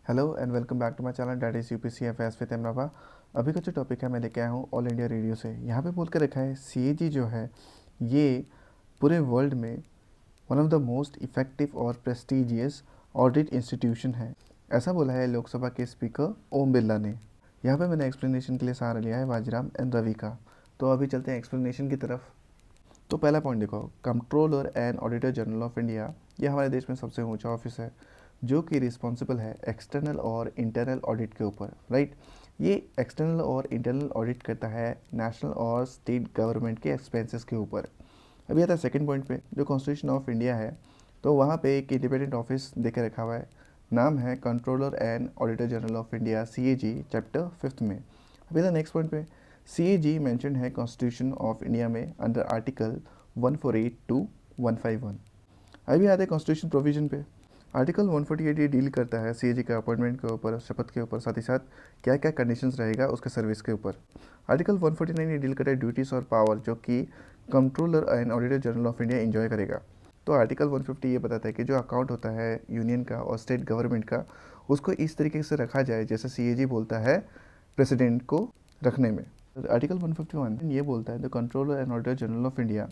Hello and welcome back to my channel that is UPC FS with एमराबा। अभी का जो टॉपिक है मैं लेके आया हूँ ऑल इंडिया रेडियो से। यहाँ पे बोल कर रखा है सीएजी जो है ये पूरे वर्ल्ड में one of the most effective और प्रेस्टिजियस ऑडिट इंस्टीट्यूशन है, ऐसा बोला है लोकसभा के स्पीकर ओम बिरला ने। यहाँ पे मैंने एक्सप्लेनेशन के लिए सहारा लिया है वाजीराम एंड रवि का। तो अभी चलते हैं एक्सप्लेनेशन की तरफ। तो पहला पॉइंट देखो, controller and auditor general of India ये हमारे देश में सबसे ऊंचा ऑफिस है जो कि रिस्पॉन्सिबल है एक्सटर्नल और इंटरनल ऑडिट के ऊपर, राइट। ये एक्सटर्नल और इंटरनल ऑडिट करता है नेशनल और स्टेट गवर्नमेंट के एक्सपेंसेस के ऊपर। अभी आता है सेकंड पॉइंट पे, जो कॉन्स्टिट्यूशन ऑफ इंडिया है तो वहाँ पे एक इंडिपेंडेंट ऑफिस देके रखा हुआ है, नाम है controller and auditor general of India CAG chapter 5 में। अभी आता नेक्स्ट पॉइंट पे, सीएजी मेंशन है कॉन्स्टिट्यूशन ऑफ इंडिया में अंडर आर्टिकल 148 टू 151। अभी आते हैं कॉन्स्टिट्यूशन प्रोविजन पे। आर्टिकल 148 ये डील करता है सीएजी के अपॉइंटमेंट के ऊपर, शपथ के ऊपर, साथ ही साथ क्या क्या कंडीशंस रहेगा उसके सर्विस के ऊपर। आर्टिकल 149 ये डील करता है ड्यूटीज़ और पावर जो कि controller and auditor general of India enjoy करेगा। तो आर्टिकल 150 ये बताता है कि जो अकाउंट होता है यूनियन का और स्टेट गवर्नमेंट का, उसको इस तरीके से रखा जाए जैसे सीएजी बोलता है प्रेसिडेंट को रखने में। आर्टिकल 151 ये बोलता है the controller and auditor general of India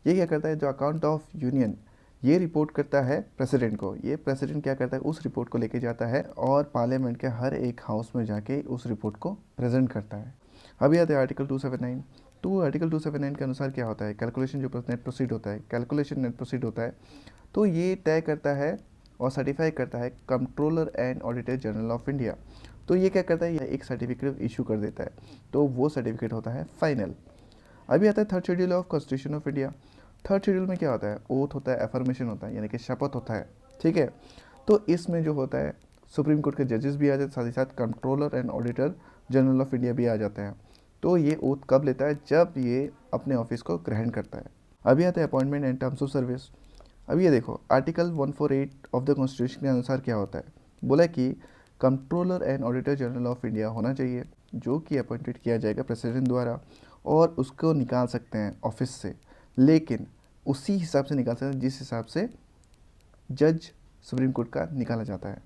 ये क्या करता है, जो अकाउंट ऑफ यूनियन ये रिपोर्ट करता है प्रेसिडेंट को। ये प्रेसिडेंट क्या करता है, उस रिपोर्ट को लेके जाता है और पार्लियामेंट के हर एक हाउस में जाके उस रिपोर्ट को प्रेजेंट करता है। अभी आते हैं आर्टिकल 279। तो आर्टिकल 279 के अनुसार क्या होता है, कैलकुलेशन जो नेट प्रोसीड होता है, कैलकुलेशन नेट प्रोसीड होता है तो ये तय करता है और सर्टिफाई करता है controller and auditor general of India. तो ये क्या करता है, ये एक सर्टिफिकेट इशू कर देता है, तो वो सर्टिफिकेट होता है फाइनल। अभी आता है third schedule of constitution of India. Third schedule में क्या होता है, ओथ होता है, एफर्मेशन होता है, यानी कि शपथ होता है, ठीक है। तो इसमें जो होता है सुप्रीम कोर्ट के जजेस भी आ जाते हैं, साथ ही साथ controller and auditor general of India भी आ जाते हैं। तो ये ओथ कब लेता है, जब ये अपने ऑफिस को ग्रहण करता है। अभी आता है appointment and terms of service. अभी ये देखो आर्टिकल 148 ऑफ द कॉन्स्टिट्यूशन के अनुसार क्या होता है, बोला कि controller and auditor general of India होना चाहिए जो कि अपॉइंटेड किया जाएगा प्रेसिडेंट द्वारा, और उसको निकाल सकते हैं ऑफिस से, लेकिन उसी हिसाब से निकाल सकते हैं जिस हिसाब से जज सुप्रीम कोर्ट का निकाला जाता है।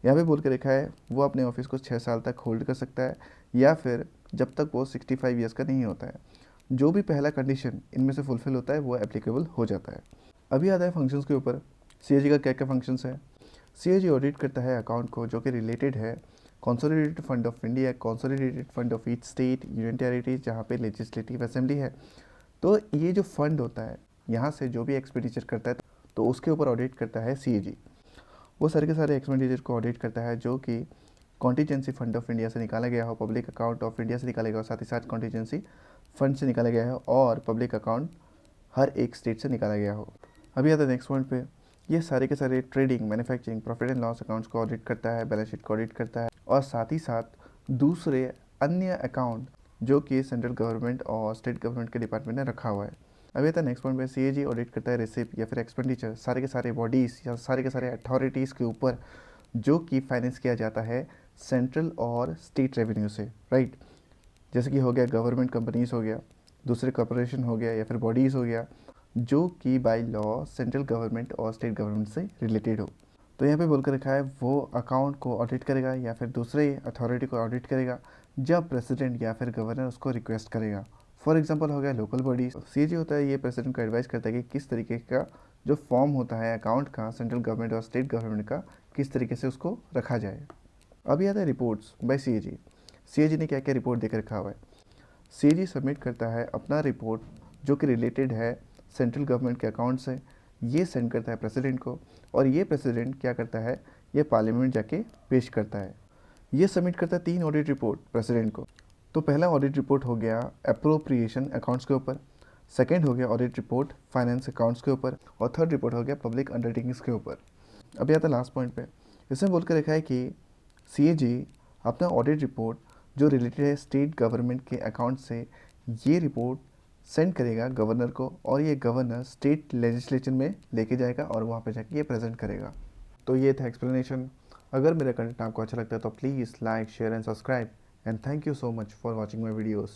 यहाँ पे बोल के रखा है वो अपने ऑफिस को 6 साल तक होल्ड कर सकता है या फिर जब तक वो 65 ईयर्स का नहीं होता है। जो भी पहला कंडीशन इनमें से फुलफिल होता है वो एप्लीकेबल हो जाता है। अभी आता है फंक्शंस के ऊपर, सीएजी का क्या क्या फंक्शंस है। सीएजी ऑडिट करता है अकाउंट को जो कि रिलेटेड है consolidated fund of India, consolidated fund of each state, union territories जहाँ पे लेजिस्लेटिव असेंबली है। तो ये जो फंड होता है यहाँ से जो भी एक्सपेंडिचर करता है तो उसके ऊपर ऑडिट करता है सीएजी। वो सारे के सारे एक्सपेंडिचर को ऑडिट करता है जो कि कॉन्टीजेंसी फंड ऑफ इंडिया से निकाला गया हो, पब्लिक अकाउंट ऑफ इंडिया से निकाला गया हो, साथ ही साथ कॉन्टीजेंसी फंड से निकाला गया हो और पब्लिक अकाउंट हर एक स्टेट से निकाला गया हो। अभी आता है नेक्स्ट पॉइंट पे, ये सारे के सारे trading, manufacturing, profit and loss accounts को ऑडिट करता है, बैलेंस शीट को ऑडिट करता है और साथ ही साथ दूसरे अन्य अकाउंट जो कि सेंट्रल गवर्नमेंट और स्टेट गवर्नमेंट के डिपार्टमेंट ने रखा हुआ है। अभी आता है नेक्स्ट पॉइंट पे, सीएजी ऑडिट करता है रिसिप्ट या फिर एक्सपेंडिचर सारे के सारे बॉडीज़ या सारे के सारे अथॉरिटीज़ के ऊपर जो कि फाइनेंस किया जाता है सेंट्रल और स्टेट रेवेन्यू से, राइट। जैसे कि हो गया गवर्नमेंट कंपनीज हो गया, दूसरे कॉरपोरेशन हो गया या फिर बॉडीज़ हो गया जो कि बाय लॉ सेंट्रल गवर्नमेंट और स्टेट गवर्नमेंट से रिलेटेड हो। तो यहाँ पे बोल कर रखा है वो अकाउंट को ऑडिट करेगा या फिर दूसरे अथॉरिटी को ऑडिट करेगा जब प्रेसिडेंट या फिर गवर्नर उसको रिक्वेस्ट करेगा। फॉर एग्जांपल हो गया लोकल बॉडी, सीएजी होता है ये प्रेसिडेंट को एडवाइस करता है कि किस तरीके का जो फॉर्म होता है अकाउंट का सेंट्रल गवर्नमेंट और स्टेट गवर्नमेंट का, किस तरीके से उसको रखा जाए। अभी आता है रिपोर्ट्स बाय सीएजी। सीएजी ने क्या क्या रिपोर्ट देकर रखा हुआ है। सीएजी सबमिट करता है अपना रिपोर्ट जो कि रिलेटेड है सेंट्रल गवर्नमेंट के अकाउंट से, ये सेंड करता है प्रेसिडेंट को और ये प्रेसिडेंट क्या करता है, ये पार्लियामेंट जाके पेश करता है। ये सबमिट करता है 3 ऑडिट रिपोर्ट प्रेसिडेंट को। तो पहला ऑडिट रिपोर्ट हो गया अप्रोप्रिएशन अकाउंट्स के ऊपर, सेकंड हो गया ऑडिट रिपोर्ट फाइनेंस अकाउंट्स के ऊपर और थर्ड रिपोर्ट हो गया पब्लिक अंडरटेकिंग्स के ऊपर। अभी आता है लास्ट पॉइंट पे, इसमें बोल कर रखा है कि सीएजी अपना ऑडिट रिपोर्ट जो रिलेटेड है स्टेट गवर्नमेंट के अकाउंट से, ये रिपोर्ट सेंड करेगा गवर्नर को और ये गवर्नर स्टेट लेजिस्लेचर में लेके जाएगा और वहाँ पे जाके ये प्रेजेंट करेगा। तो ये था एक्सप्लेनेशन। अगर मेरा कंटेंट आपको अच्छा लगता है तो please like, share and subscribe and thank you so much for watching my videos.